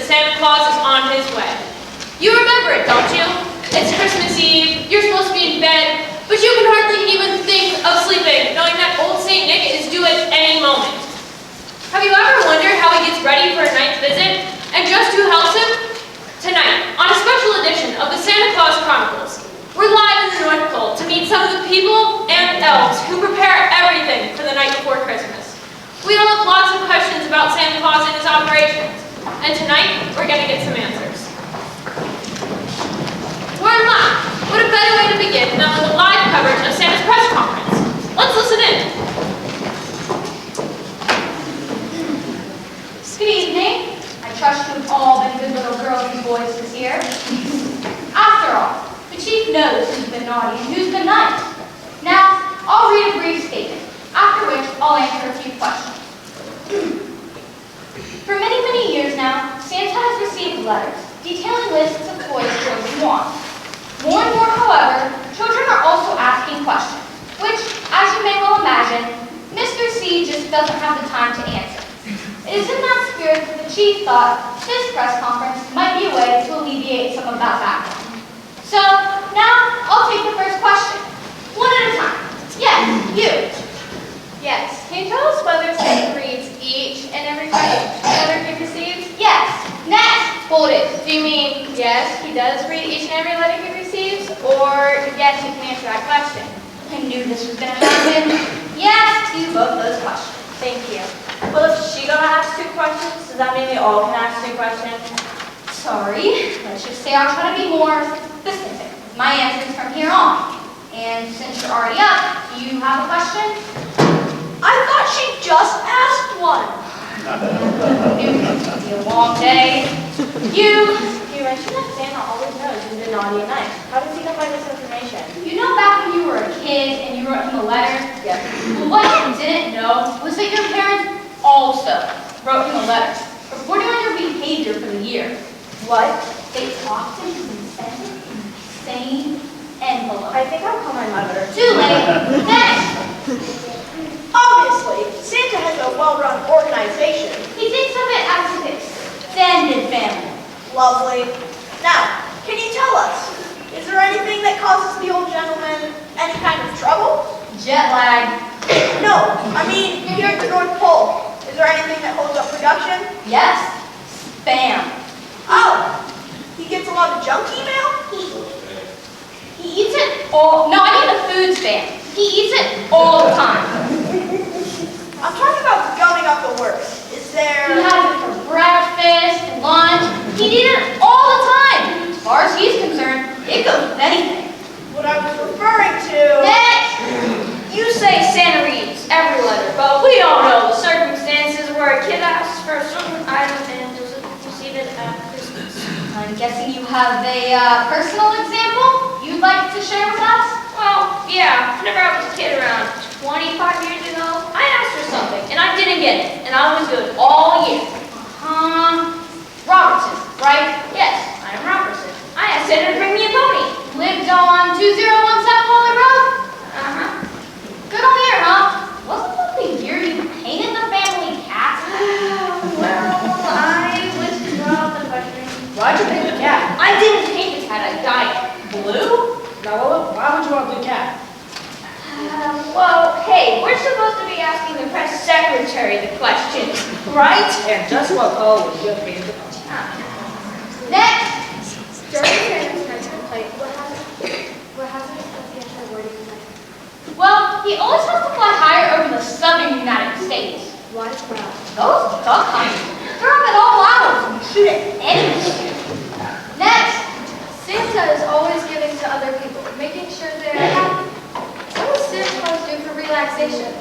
that Santa Claus is on his way. You remember it, don't you? It's Christmas Eve, you're supposed to be in bed, but you can hardly even think of sleeping, knowing that old St. Nick is due at any moment. Have you ever wondered how he gets ready for a night's visit, and just who helps him? Tonight, on a special edition of the Santa Claus Chronicles, we're live in the North Pole to meet some of the people and elves who prepare everything for the night before Christmas. We all have lots of questions about Santa Claus and his operations, and tonight we're going to get some answers. We're live. What a better way to begin than with a live coverage of Santa's press conference. Let's listen in. Good evening. I trust you've all been good little girls and boys this year. After all, the chief knows who's been naughty and who's been nice. Now, I'll read a brief statement, after which I'll answer a few questions. For many, many years now, Santa has received letters detailing lists of toys children want. More and more, however, children are also asking questions, which, as you may well imagine, Mr. C just doesn't have the time to answer. It is in that spirit that the chief thought this press conference might be a way to alleviate some of that backlog. So, now, I'll take the first question, one at a time. Yes, you. Yes. Can you tell us whether Santa reads each and every letter he receives? Yes. Next. Hold it. Do you mean, yes, he does read each and every letter he receives, or yes, he can answer that question? I knew this was going to happen. Yes to both those questions. Thank you. Well, if she's gonna ask 2 questions, does that mean we all can ask 2 questions? Sorry. Let's just say I'll try to be more specific with my answers from here on. And since you're already up, do you have a question? I thought she just asked one. It'll be a long day. You mentioned that Santa always knows who's been naughty and nice. How does he know by this information? You know back when you were a kid and you wrote him a letter? Yes. Well, what you didn't know was that your parents also wrote him a letter, reporting on your behavior for the year. What? They talked to him and sent it in the same envelope. I think I'll call my mother. Too late. Next. Obviously, Santa has a well-run organization. He thinks of it as his extended family. Lovely. Now, can you tell us, is there anything that causes the old gentleman any kind of trouble? Jet lag. No, I mean, here at the North Pole, is there anything that holds up production? Yes. Spam. Oh, he gets a lot of junk email? He eats it all. No, I mean the food spam. He eats it all the time. I'm talking about gumming up the works. Is there... He has it for breakfast, lunch. He eats it all the time. As far as he's concerned, it goes with anything. What I was referring to... Next! You say Santa reads every letter, but we don't know the circumstances where a kid asks for a certain item and doesn't receive it at Christmas. I'm guessing you have a personal example you'd like to share with us? Well, yeah, whenever I was a kid around 25 years ago, I asked for something, and I didn't get it, and I was good all year. Robertson, right? Yes, I am Robertson. I asked Santa to bring me a pony. Lived on 2017 Holly Road? Uh-huh. Good old year, huh? Wasn't that the year you painted the family cat? Well, I withdraw the question. Why'd you paint the cat? I didn't paint the cat, I dyed it. Blue? Now, why would you want a blue cat? Well, hey, we're supposed to be asking the press secretary the questions, right? And just what color would you have painted the cat? Next! During Santa's press complaint, what hazardous does the entire wording like? Well, he always has to fly higher over the southern United States. Why is that? Those duck hunters, they're up at all hours and shoot at anything. Next! Santa is always giving to other people, making sure they're happy. What does Santa Claus do for relaxation?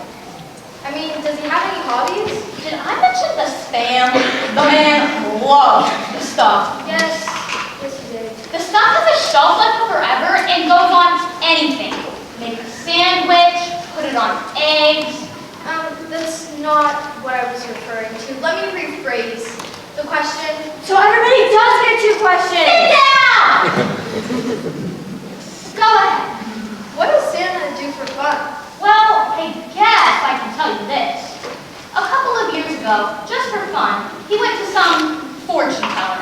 I mean, does he have any hobbies? Did I mention the spam? The man loves the stuff. Yes, he did. The stuff has a shelf life of forever and goes on anything. Make a sandwich, put it on eggs. That's not what I was referring to. Let me rephrase the question. So everybody does get 2 questions! Sit down! Go ahead. What does Santa do for fun? Well, I guess I can tell you this. A couple of years ago, just for fun, he went to some fortune teller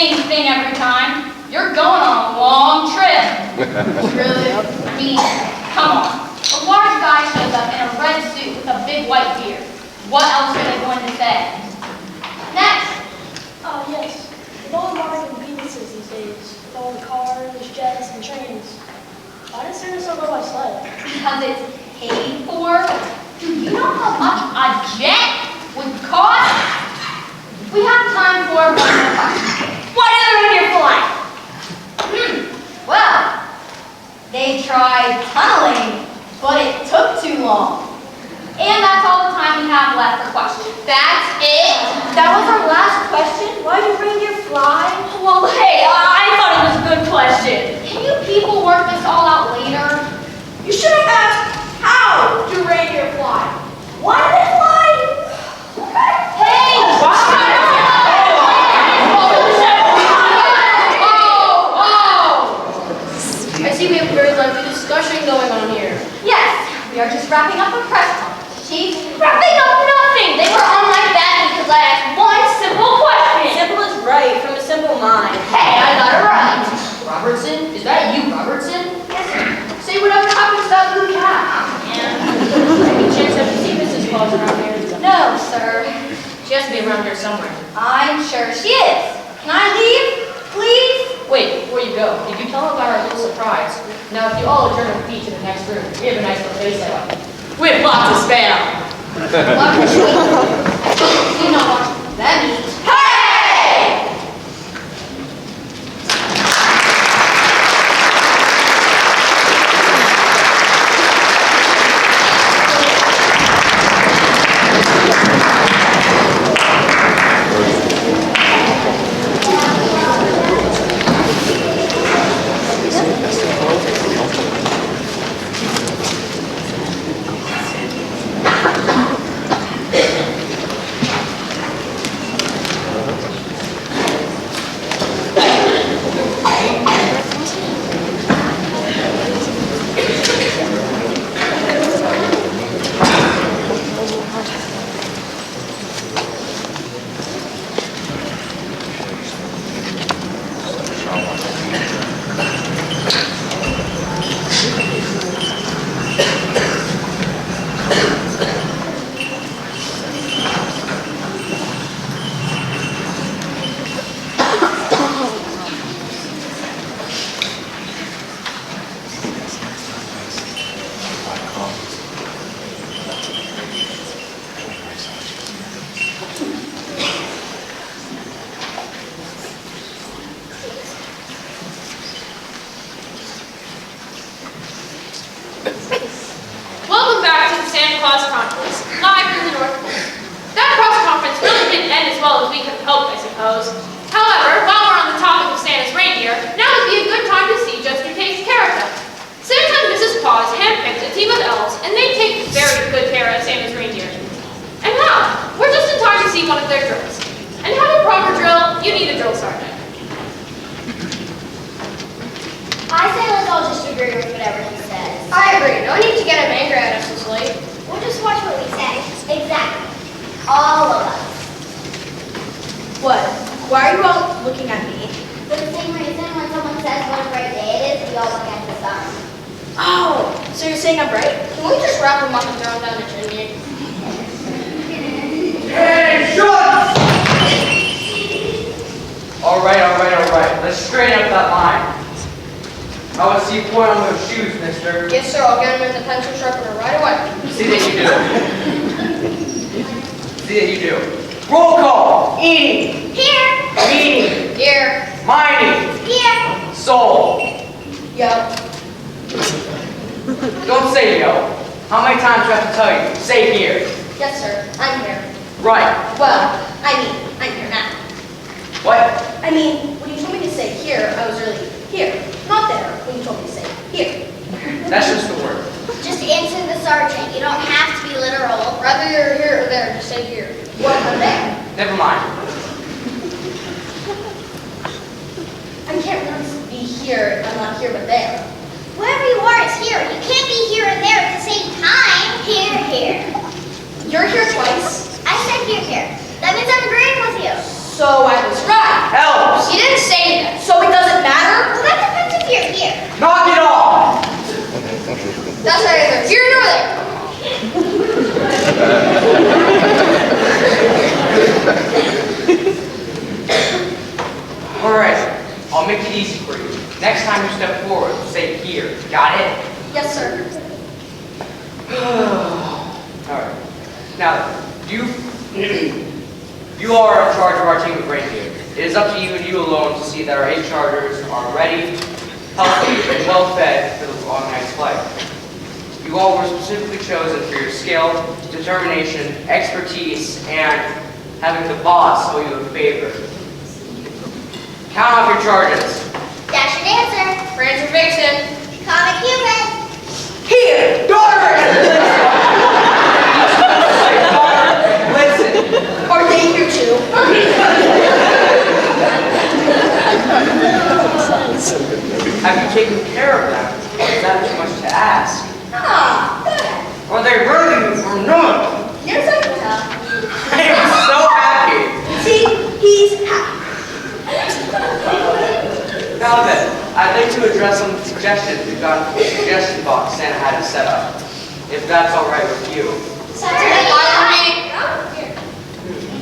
same thing every time. You're going on a long trip. Really? I mean, come on. A large guy shows up in a red suit with a big white beard. What else are they going to say? Next. Oh, yes. With all the modern conveniences these days, with all the cars, jets, and trains, why does Santa still go by sleigh? Because it's paid for. Do you know how much a jet would cost? We have time for one more question. Why do the reindeer fly? Well, they tried tunneling, but it took too long. And that's all the time we have left for questions. That's it? That was our last question? Why do reindeer fly? Well, hey, I thought it was a good question. Can you people work this all out later? You should have asked, how do reindeer fly? Why do they fly? Hey! I see we have a very lively discussion going on here. Yes, we are just wrapping up a press conference. Chief, wrapping up nothing. They were on my back because I asked one simple question. Simple is right from a simple mind. Hey, I got it right. Robertson? Is that you, Robertson? Yes, sir. Say whatever happened to that blue cat. Any chance have you seen Mrs. Claus around here? No, sir. She has to be around here somewhere. I'm sure she is. Can I leave, please? Wait, before you go, did you tell them about our little surprise? Now, if you all adjourn with feet to the next room, we have a nice little face set up. We have lots of spam. You know what that means. Hey! Welcome back to the Claus Chronicles, live from the North Pole. That press conference really didn't end as well as we could have hoped, I suppose. However, while we're on the topic of Santa's reindeer, now would be a good time to see just who takes care of them. Santa and Mrs. Claus handpicked a team of elves, and they take very good care of Santa's reindeer. And now, we're just in time to see one of their drills. And to have a proper drill, you need a drill sergeant. I say let's all just agree with whatever he says. I agree. No need to get him angry at us this late. We'll just watch what we say. Exactly. All of us. What? Why are you all looking at me? For the same reason when someone says what a great day it is, we all look at the sun. Oh, so you're saying I'm right? Can we just wrap him up and throw him down the chimney? Hey, shut! All right. Let's straighten up that line. How was you point on those shoes, mister? Yes, sir. I'll get him in the pencil sharpener right away. See that you do. Roll call. Eating. Here. Meaning. Here. Mining. Here. Soul. Yep. Don't say yo. How many times do I have to tell you? Say here. Yes, sir. I'm here. Right. Well, I'm here now. What? I mean, when you told me to say here, I was really here, not there, when you told me to say here. That's just the word. Just answer the sergeant. You don't have to be literal. Whether you're here or there, just say here. What about there? Never mind. I can't really be here if I'm not here but there. Wherever you are is here. You can't be here and there at the same time. Here. You're here twice, I said here. That means I'm agreeing with you. so I was right. Elves. You didn't Knock it off! That's neither here nor there. Alright, I'll make it easy for you. Next time you step forward, say here. Got it? Yes, sir. Alright. Now, you are in charge of our team of reindeer. It is up to you and you alone to see that our 8 chargers are ready, healthy, and well fed for the long night's flight. You all were specifically chosen for your skill, determination, expertise, and having the boss owe you a favor. Count off your charges. Dash and answer. Prancer Vixen. Comic Cupid. Here! Daughter! Listen. Are they here too? Have you taken care of them? Or is that too much to ask? Ah, Are they ready or not? yes, I can tell. I am so happy. See, he's happy. Now then, I'd like to address some suggestions we've got from the suggestion box Santa had to set up. If that's all right with you.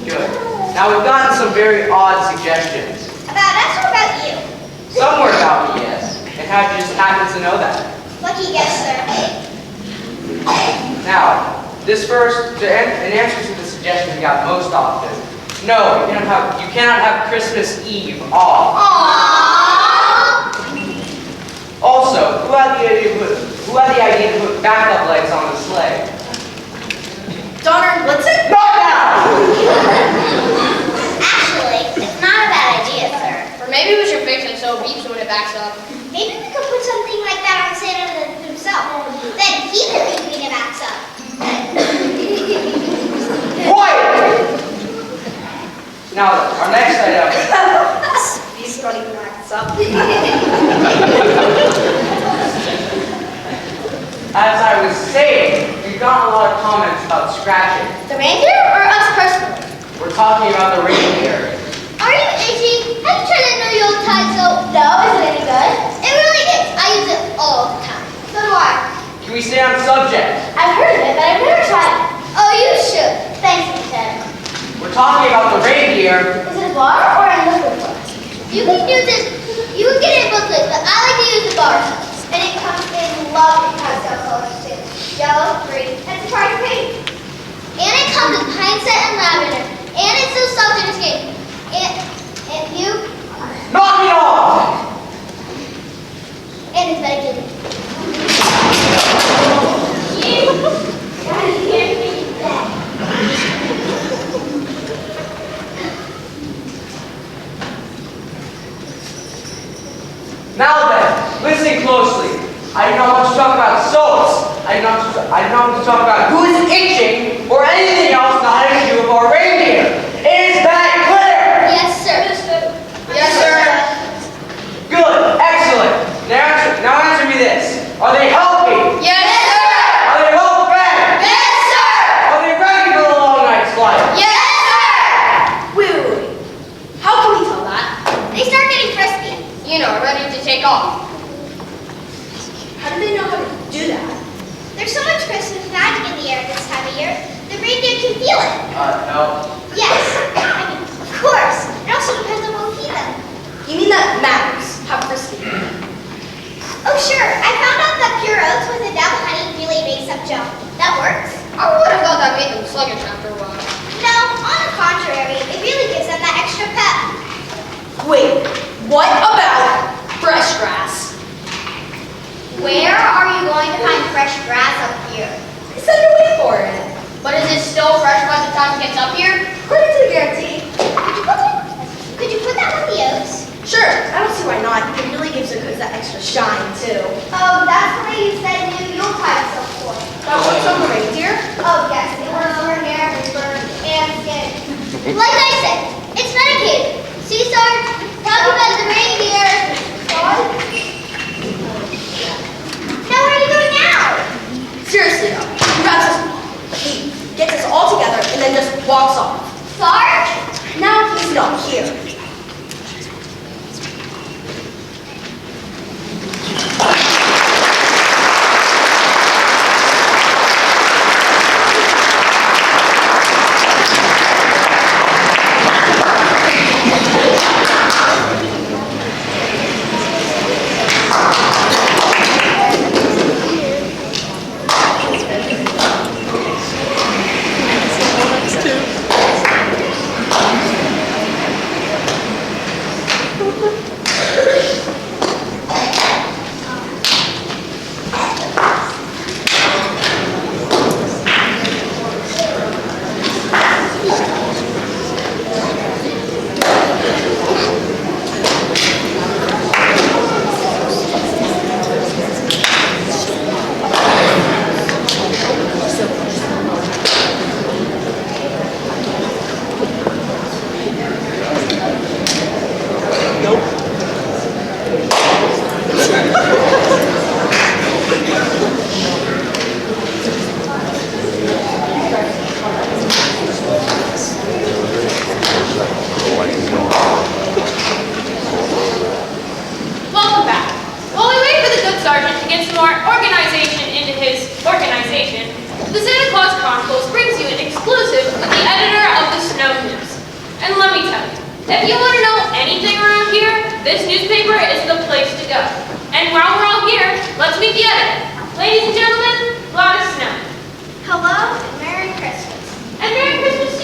Good. Now we've gotten some very odd suggestions. About us or about you? Some were about me, yes. And how you just happen to know that? Lucky guess, sir. Now, this first, in answer to the suggestion we got most often, no, you cannot have Christmas Eve off. Also, who had the idea to put backup lights on the sleigh? Donner and Blitzen? Not now! Actually, it's not a bad idea, sir. Or maybe we should fix it so it beeps when it backs up. Maybe we could put something like that on Santa himself. Then he could be when it backs up. Quiet! Now, our next item. He's running backs up. As I was saying, we've gotten a lot of comments about scratching. The reindeer or us personally? We're talking about the reindeer. Are you itchy? Have you tried that new old Tide soap? No, is it any good? It really is. I use it all the time. So do I. Can we stay on subject? I've heard of it, but I've never tried it. Oh, you should. Thanks, Lieutenant. We're talking about the reindeer. Is it a bar or a liquid form? You can use it. You can get it in booklet, but I like to use the bar. And it comes in lovely pastel colors too. Yellow, green, and safari pink. And it comes with pine scent and lavender. And it's so soft in your skin. And you. Knock it off! And it's very good. Now then, listen closely. I do not want to talk about soaps. I do not want to talk about who is itching or anything else not having to do with our reindeer. Is that clear? Yes, sir. Yes, sir. Good. Excellent. Now answer me this. Are they healthy? Yes, sir! Are they well fed? Yes, sir! Are they ready for the long night's flight? Yes, sir! Wait. How can we tell that? They start getting frisky. You know, ready to take off. How do they know how to do that? There's so much Christmas magic in the air this time of year. The reindeer can feel it. No. Yes. I mean, of course. It also depends on what we feed them. You mean that matters? How frisky? Oh, sure. I found out that pure oats with a dab of honey really makes them jump. That works. I would have thought that made them sluggish after a while. No, on the contrary, it really gives them that extra pep. Wait, what about fresh grass? Where are you going to find fresh grass up here? I said to wait for it. But is it still fresh by the time it gets up here? According to the guarantee. Could you put that with the oats? Sure, I don't see why not. It really gives the cookies that extra shine, too. Oh, that's the way you said new Yuletide stuff for. That works on the reindeer? Oh, yes, it works over hair, fur, and skin. Like I said, it's medicated. See, Sarge? Talking about the reindeer. Now where are you going now? Seriously, though. He grabs us. He gets us all together and then just walks off. Sarge? Now he's not here.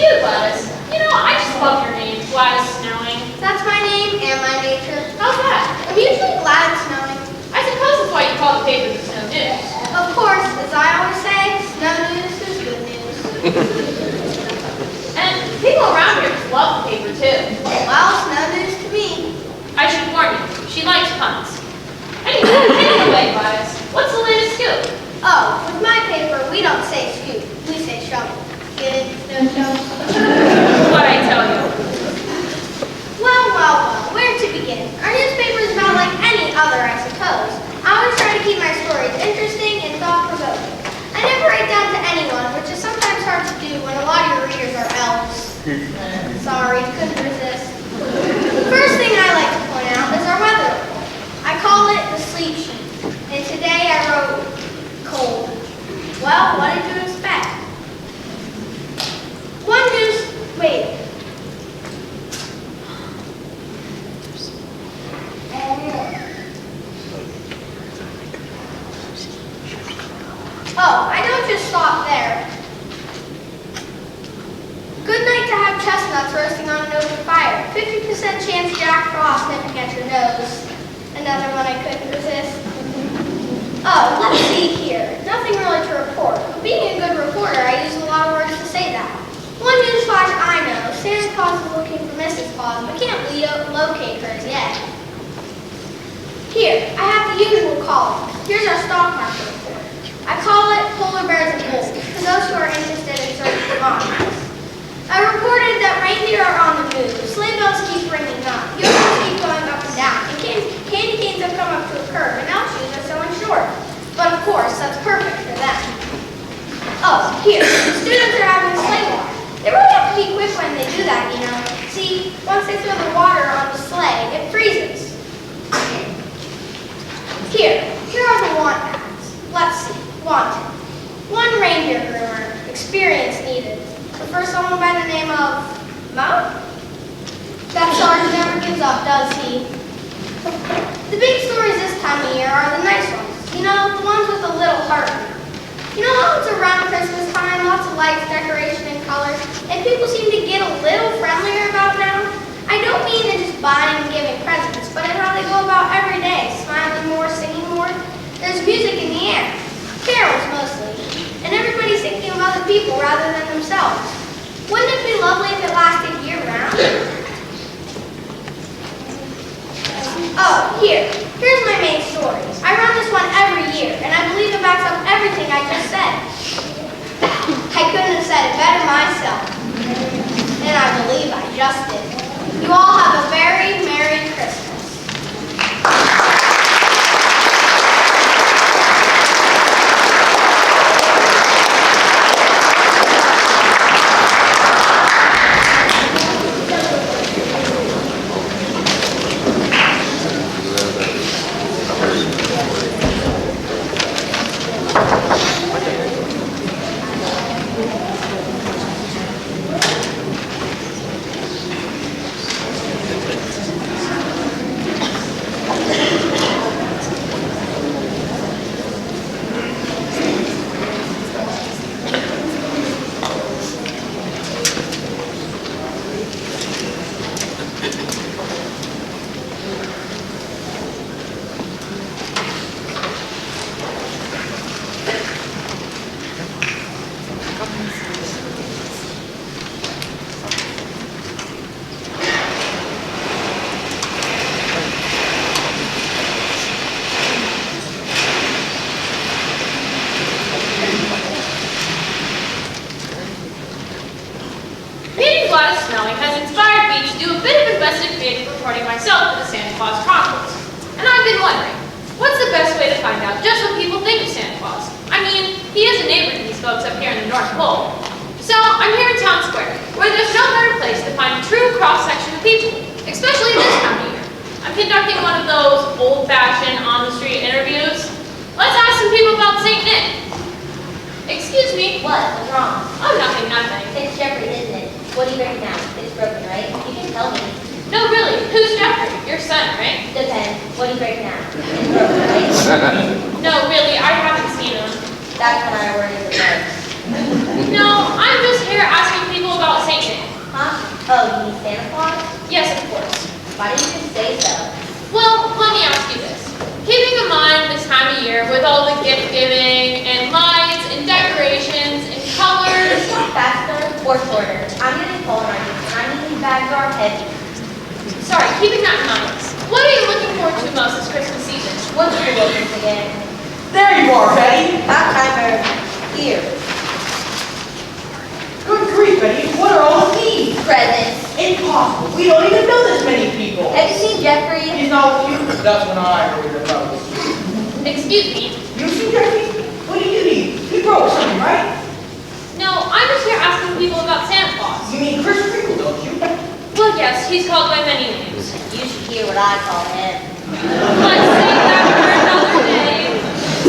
cute, Gladys. You know, I just love your name, Gladys Snowing. That's my name and my nature. How's that? I'm usually glad it's snowing. I suppose that's why you call the paper the Snow News. Of course, as I always say, snow news is good news. And people around here just love the paper too. Well, snow news to me. I should warn you, she likes puns. Anyway, Gladys, what's the latest scoop? Oh, with my paper, we don't say scoop, we say shovel. Get it? Snow shovel? What I tell you. Well, where to begin? Our newspaper is about like any other, I suppose. I always try to keep my stories interesting and thought-provoking. I never write down to anyone, which is sometimes hard to do when a lot of your readers are elves. Sorry, couldn't resist. First thing I like to point out is our weather report. I call it the sleep sheet, and today I wrote cold. Well, what did you expect? Oh, I don't just stop there. Good night to have chestnuts roasting on an open fire. 50% chance Jack Frost nipping at your nose. Another one I couldn't resist. Oh, let's see here. Nothing really to report. But being a good reporter, I use a lot of words to say that. One newsflash I know, Santa Claus is looking for Mrs. Claus, but can't locate her as yet. Here, I have the usual column. Here's our stock market report. I call it Polar Bears and Wolves, for those who are interested in searching monsters. I reported that reindeer are on the move, sleigh bells keep ringing up, uniforms keep going up and down, and candy canes have come up to a curve, and elf shoes are selling short. But of course, that's perfect for them. Oh, here, the students are having a sleigh walk. They really have to be quick when they do that, you know. See, once they throw the water on the sleigh, it freezes. Here are the want ads. Let's see, wanted. One reindeer groomer, experience needed. Prefer someone by the name of Mo? That sergeant never gives up, does he? The big stories this time of year are the nice ones. You know, the ones with a little heart. You know how it's around Christmas time, lots of lights, decoration, and colors, and people seem to get a little friendlier about now? I don't mean in just buying and giving presents, but in how they go about every day, smiling more, singing more. There's music in the air, carols mostly, and everybody's thinking of other people rather than themselves. Wouldn't it be lovely if it lasted year-round? Oh, here's my main story. I run this one every year, and I believe it backs up everything I just said. I couldn't have said it better myself, and I believe I just did. You all have a very Merry Christmas. Has inspired me to do a bit of investigative reporting myself for the Claus Chronicles. And I've been wondering, what's the best way to find out just what people think of Santa Claus? I mean, he is a neighbor to these folks up here in the North Pole. So I'm here in Town Square, where there's no better place to find a true cross-section of people, especially this time of year. I'm conducting one of those old-fashioned, on-the-street interviews. Let's ask some people about St. Nick. Excuse me? What? What's wrong? Oh, nothing. It's Jeffrey, isn't it? What do you break down? It's broken, right? You can tell me. No, really. Who's Jeffrey? Your son, right? Depends. What do you break down? It's broken, right? No, really. I haven't seen him. That's when I worry the most. No, I'm just here asking people about St. Oh, you mean Santa Claus? Yes, of course. Why didn't you say so? Well, let me ask you this. Keeping in mind this time of year with all the gift giving and lights and decorations and colors. Talk faster or shorter. I'm getting cold on you, and I mean these bags are heavy. Sorry, keeping that in mind. What are you looking forward to most this Christmas season? What's the difference again? There you are, Betty. About time for here. Good grief, Betty. What are all of these? Presents. Impossible. We don't even know this many people. Have you seen Jeffrey? He's not with you. That's when I heard the trouble. Excuse me. You see Jeffrey? What do you need? He broke something, right? No, I'm just here asking people about Santa Claus. You mean Chris Kringle, don't you? Well, yes, he's called by many names. You should hear what I call him. Let's save that for another day.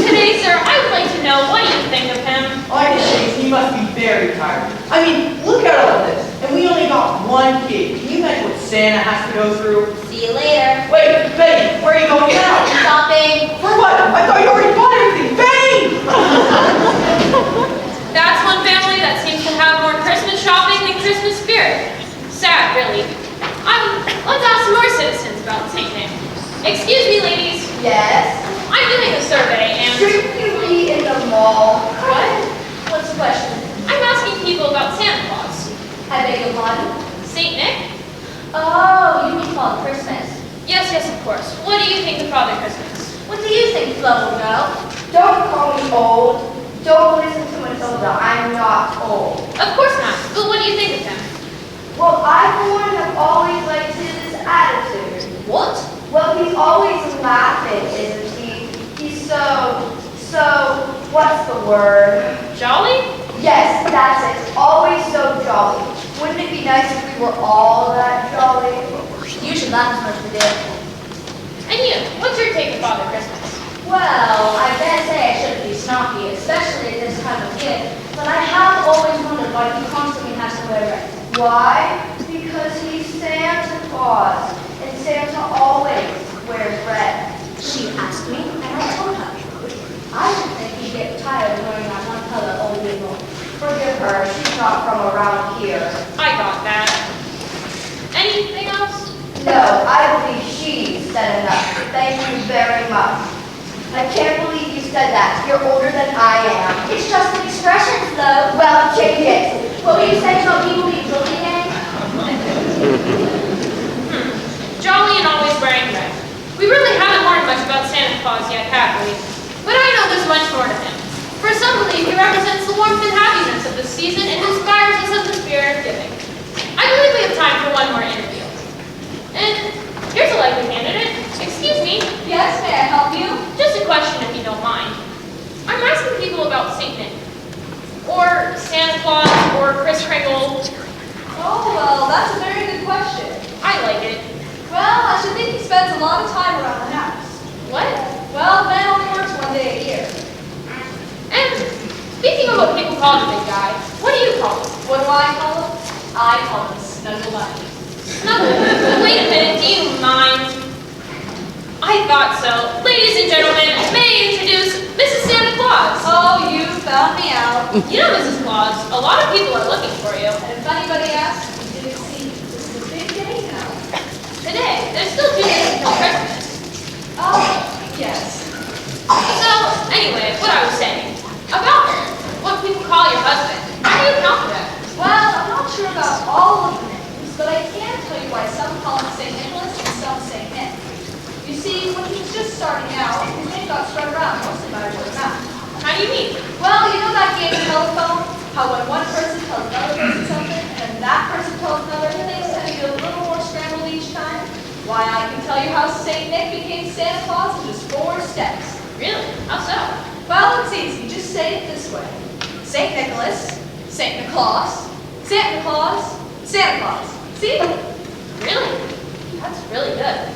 Today, sir, I would like to know what you think of him. All I can say is he must be very tired. I mean, look at all this. And we only got one kid. Can you imagine what Santa has to go through? See you later. Wait, Betty, where are you going now? Shopping. For what? I thought you already bought everything. Betty! That's one family that seems to have more Christmas shopping than Christmas spirit. Sad, really. Let's ask some more citizens about St. Nick. Excuse me, ladies. Yes? I'm doing a survey and... Shouldn't you be in the mall? What? What's the question? I'm asking people about Santa Claus. I beg your pardon? St. Nick? Oh, you mean Father Christmas. Yes, yes, of course. What do you think of Father Christmas? What do you think, Flo, girl? Don't call me old. Don't listen to Matilda. I'm not old. Of course not. But what do you think of him? Well, I, for one, have always liked his attitude. What? Well, he's always laughing, isn't he? He's what's the word? Jolly? Yes, that's it. Always so jolly. Wouldn't it be nice if we were all that jolly? You should laugh as much as we do. And you, what's your take of Father Christmas? Well, I can't say I shouldn't be snarky, especially at this time of year, but I have always wondered why he constantly has to wear red. Why? Because he's Santa Claus, and Santa always wears red. She asked me, and I told her. I should think he'd get tired of wearing that one color all year long. Forgive her, she's not from around here. I got that. Anything else? No, I believe she said enough. Thank you very much. I can't believe you said that. You're older than I am. It's just an expression, though. Well, change it. What were you saying about people being jolly again? Jolly and always wearing red. We really haven't learned much about Santa Claus yet, have we? But I know there's much more to him. For some believe he represents the warmth and happiness of the season and inspires us of the spirit of giving. I believe we have time for one more interview. And here's a likely candidate. Excuse me. Yes, may I help you? Just a question if you don't mind. I'm asking people about St. Nick. Or Santa Claus, or Kris Kringle. Oh, well, that's a very good question. I like it. Well, I should think he spends a lot of time around the house. What? Well, the man only works one day a year. And speaking of what people call the big guy, what do you call him? What do I call him? I call him Snuggle Bunny. Snuggle. Wait a minute, do you mind? I thought so. Ladies and gentlemen, may I introduce Mrs. Santa Claus. Oh, you found me out. You know, Mrs. Claus, a lot of people are looking for you. And if anybody asks, you didn't see, this is a big day now. Today, there's still 2 days until Christmas. Oh, yes. So, anyway, what I was saying, about what people call your husband, how do you account for that? Well, I'm not sure about all of the names, but I can tell you why some call him St. Nicholas and some St. Nick. You see, when he was just starting out, his name got spread around, mostly by word of mouth. How do you mean? Well, you know that game telephone? How when one person tells another person something, and then that person tells another, things tend to get a little more scrambled each time? Why, I can tell you how St. Nick became Santa Claus in just 4 steps. Really? How so? Well, it's easy. Just say it this way. St. Nicholas, St. Niklaus, Santa Claus, Santa Claus. See? Really? That's really good.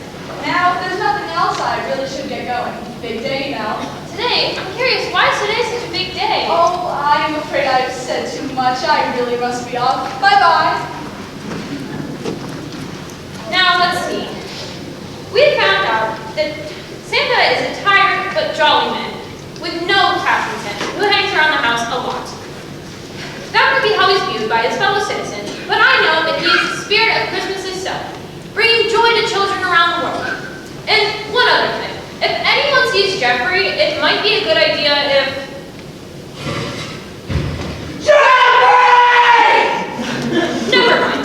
Now, if there's nothing else, I really should get going. Big day, you know. Today, I'm curious, why is today such a big day? Oh, I'm afraid I've said too much. I really must be off. Bye-bye. Now, let's see. We have found out that Santa is a tired but jolly man with no task intent who hangs around the house a lot. That might be how he's viewed by his fellow citizens, but I know that he is the spirit of Christmas itself, bringing joy to children around the world. And one other thing, if anyone sees Jeffrey, it might be a good idea if... Jeffrey! Never mind.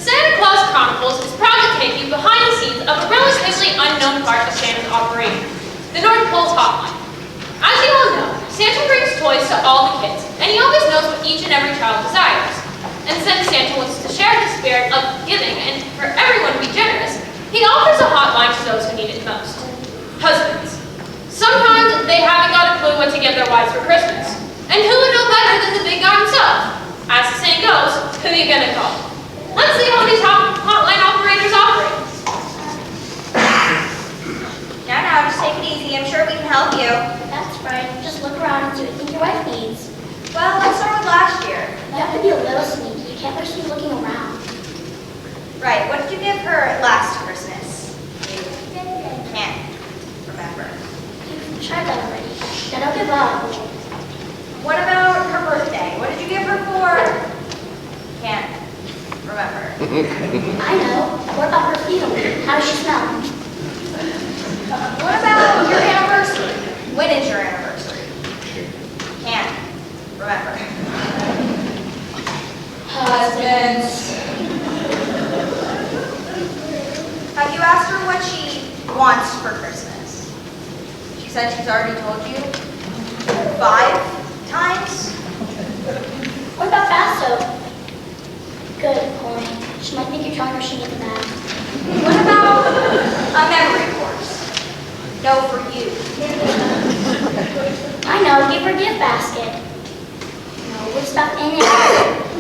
The Claus Chronicles is proud to take you behind the scenes of a relatively unknown part of Santa's operation, the North Pole Hotline. As you all know, Santa brings toys to all the kids, and he always knows what each and every child desires. And since Santa wants to share the spirit of giving and for everyone to be generous, he offers a hotline to those who need it most. Husbands. Sometimes they haven't got a clue what to give their wives for Christmas. And who would know better than the big guy himself? As the saying goes, who are you gonna call? Let's see how these hotline operators operate. Now, just take it easy. I'm sure we can help you. That's right. Just look around and see what you think your wife needs. Well, let's start with last year. You have to be a little sneaky. You can't just be looking around. Right, what did you give her last Christmas? Can't remember. You've tried that already. Now don't give up. What about her birthday? What did you give her for? Can't remember. I know. What about perfume? How does she smell? What about your anniversary? When is your anniversary? Can't remember. Husbands. Have you asked her what she wants for Christmas? She said she's already told you 5 times? What about fast soap? Good point. She might think you're telling her she needs a bath. What about a memory course? No for you. I know. Give her a gift basket. No, with stuff in it.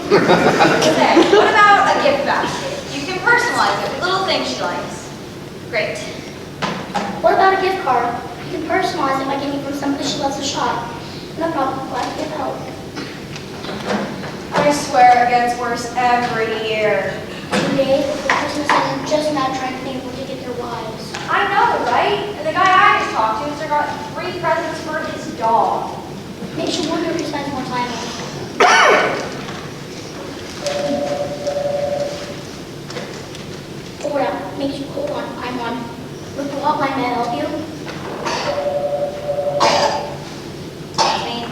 Okay, what about a gift basket? You can personalize it with little things she likes. Great. What about a gift card? You can personalize it by getting it from somebody she loves to shop. No problem. Glad to give help. I swear it gets worse every year. Every day before Christmas, I'm just now trying to think of what to get their wives. I know, right? And the guy I just talked to has got 3 presents for his dog. Makes you wonder if he spends more time on it. Oh yeah, makes you hold on. I'm on. Look the hotline, may I help you? I mean,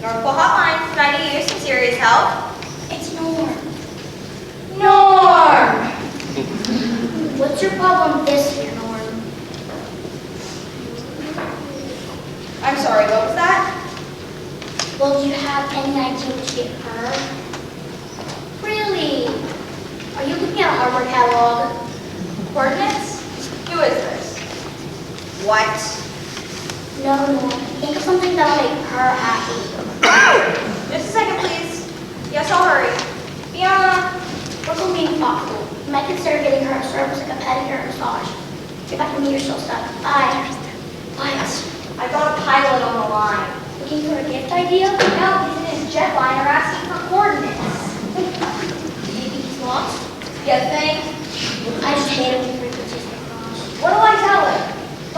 North Pole Hotline, can I use some serious help? It's Norm. Norm! What's your problem this year, Norm? I'm sorry, what was that? Well, do you have any idea what to get her? Really? Are you looking at a hardware catalog? Coordinates? Who is this? What? No, no. Think of something that'll make her happy. Just a second, please. Yes, I'll hurry. Fiona. We're going to be thoughtful. You might consider getting her a service like a pedicure or massage. If I can meet her still stuck. What? I got a pilot on the line. Looking for a gift idea? No, he's in his jet liner asking for coordinates. Maybe he's lost? You think? I just hate it when frequencies get crossed. What do I tell him?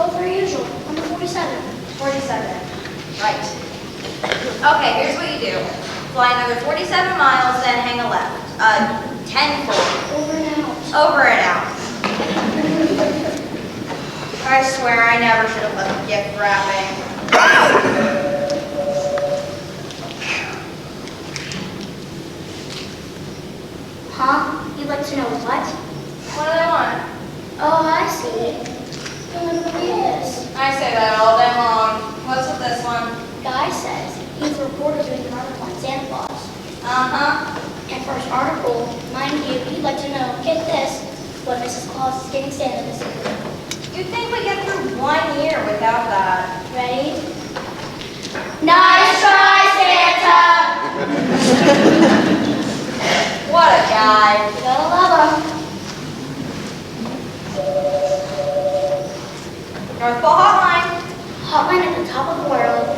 Oh, per usual. Number 47. 47. Right. Okay, here's what you do. Fly another 47 miles, then hang a left. 10-4. Over and out. Over and out. I swear I never should have left gift wrapping. Huh? You'd like to know what? What do they want? Oh, I see. You'll never believe this. I say that all day long. What's with this one? Guy says he's a reporter doing an article on Santa Claus. Uh-huh. And for his article, mind you, he'd like to know, get this, what Mrs. Claus is getting Santa this year. You'd think we'd get through 1 year without that. Ready? Nice try, Santa! What a guy. You gotta love him. North Pole Hotline. Hotline at the top of the world.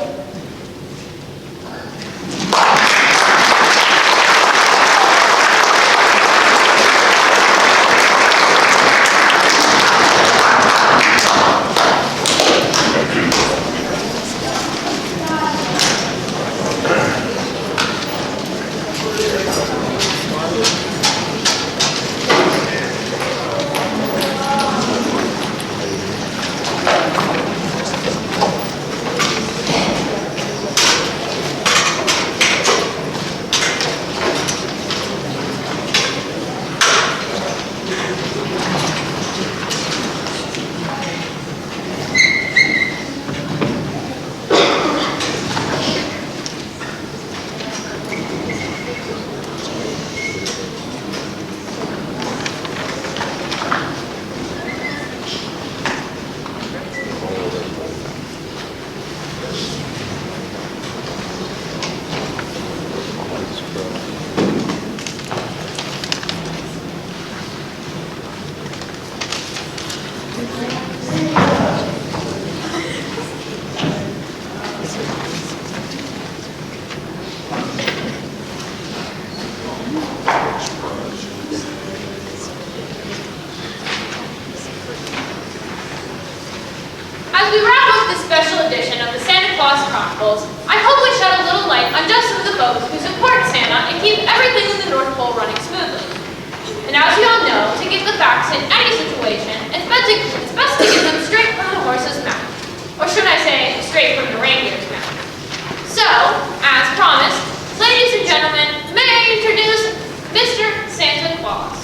As we wrap up this special edition of the Claus Chronicles, I hope we shed a little light on just some of the folks who support Santa and keep everything in the North Pole running smoothly. And as you all know, to get the facts in any situation, it's best to get them straight from the horse's mouth. Or should I say, straight from the reindeer's mouth. So, as promised, ladies and gentlemen, may I introduce Mr. Santa Claus.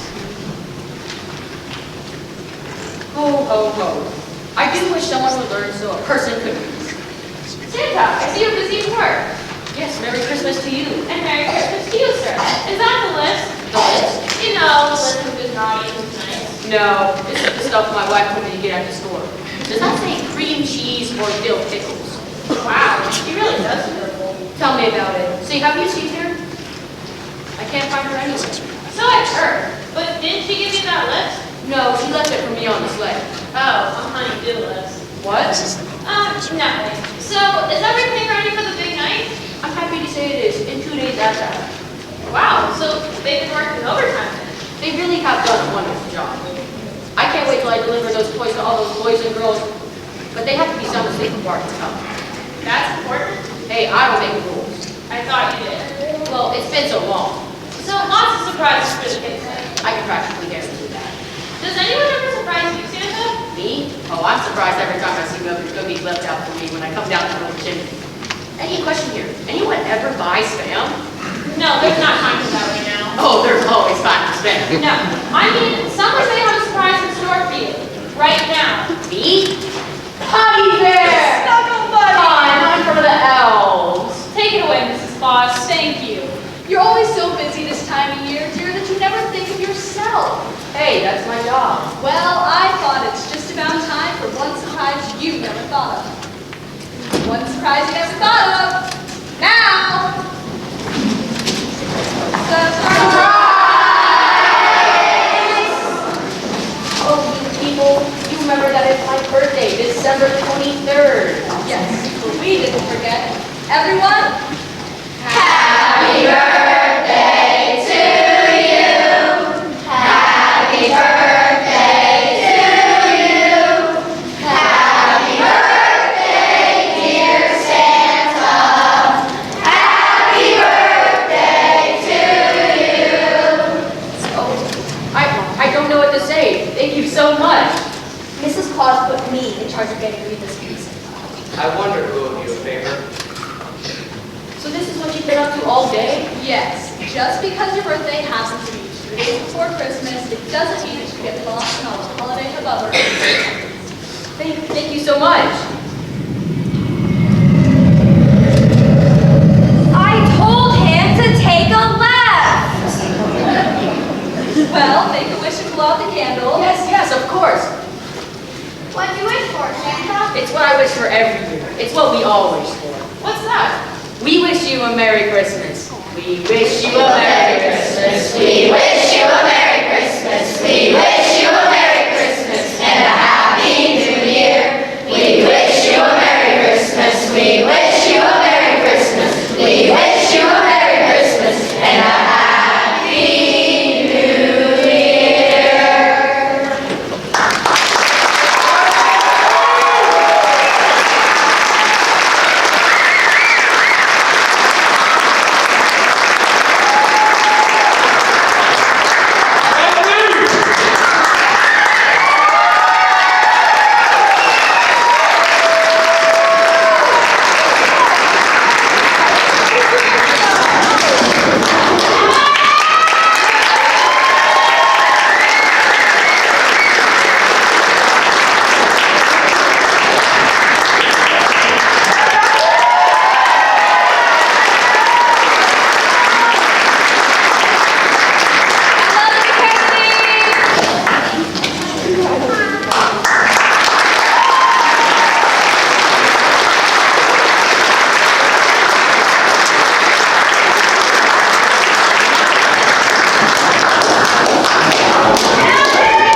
Ho, ho, ho. I do wish someone would learn so a person could read. Santa, I see you're busy at work. Yes, Merry Christmas to you. And Merry Christmas to you, sir. Is that the list? The list? You know, the list of good naughty and nice. No, this is the stuff my wife told me to get at the store. Does that say cream cheese or dill pickles? Wow, he really does purple. Tell me about it. See, have you seen her? I can't find her anywhere. So I've heard. But didn't she give you that list? No, she left it for me on the sled. Oh, a honey-do list. What? Nothing. So, is everything ready for the big night? I'm happy to say it is, in 2 days after. Wow, so they've been working overtime then. They really have done a wonderful job. I can't wait till I deliver those toys to all those boys and girls, but they have to be sound asleep before I can come. That's important. Hey, I don't make the rules. I thought you did. Well, it's been so long. So lots of surprises for the kids then. I can practically guarantee that. Does anyone ever surprise you, Santa? Me? Oh, I'm surprised every time I see cookies left out for me when I come down the little chimney. Any question here? Anyone ever buy Spam? No, there's not time for that right now. Oh, there's always time for Spam. No, I mean, someone may have a surprise in store for you. Right now. Me? Honey Bear! Snuggle buddy! I'm from the elves. Take it away, Mrs. Claus. Thank you. You're always so busy this time of year, dear, that you never think of yourself. Hey, that's my job. Well, I thought it's just about time for one surprise you never thought of. One surprise you never thought of. Now! Surprise! Thank you so much. Mrs. Claus put me in charge of getting you this piece. I wonder who will do a favor. So this is what you've been up to all day? Yes, just because your birthday happens to be 2 days before Christmas, it doesn't mean you should get lost in all the holiday hubbub. Thank you so much. I told him to take a left. Well, make a wish and blow out the candle. Yes, of course. What'd you wish for, Santa? It's what I wish for every year. It's what we all wish for. What's that? We wish you a Merry Christmas. We wish you a Merry Christmas. We wish you a